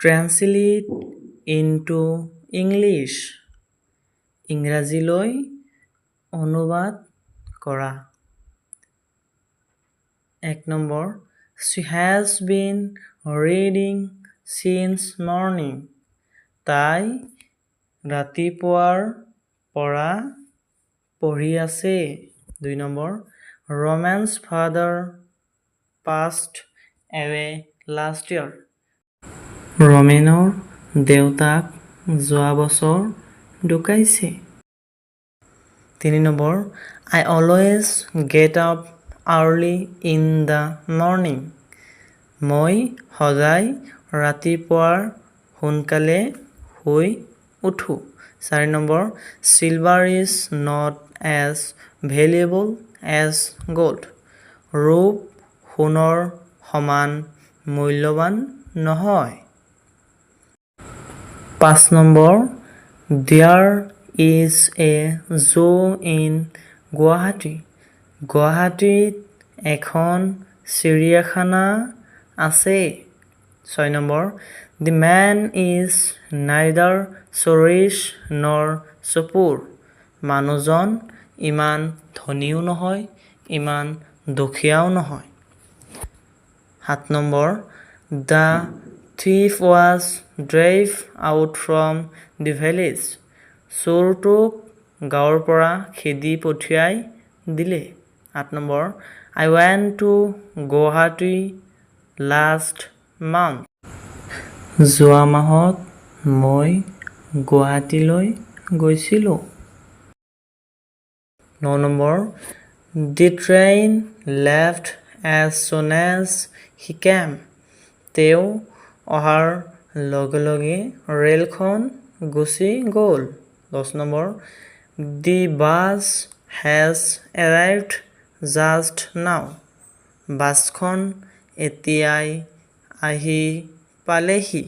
translate into English ইংৰাজীলৈ অনুবাদ কৰা 1 number she has been reading since morning তাই ৰাতিপুৱাৰ পৰা পঢ়ি আছে 2 number Roman's father passed away last year ৰমেনৰ দেউতাক যোৱা বছৰ ঢুকাইছে 3 number I always get up early in the morning মই সদায় ৰাতিপুৱাৰ সোনকালে শুই উঠো 4 number silver is not as valuable as gold ৰূপ সোণৰ সমান মূল্যৱান নহয় 5 number there is a zoo in Guwahati গুৱাহাটীত এখন চিৰিয়াখানা আছে 6 number the man is neither so rich nor so poor মানুহজন ইমান ধনীও নহয় ইমান দুখীয়াও নহয় 7 number the thief was driven out from the village চোৰটোক গাঁৱৰ পৰা খেদি পঠিয়াই দিলে 8 number I went to Guwahati last month যোৱা মাহত মই গুৱাহাটীলৈ গৈছিলোঁ 9 number the train left as soon as he came তেওঁ অহাৰ লগে লগে ৰেলখন গুচি গ'ল 10 number the bus has arrived just now বাছখন এতিয়াই আহি পালেহি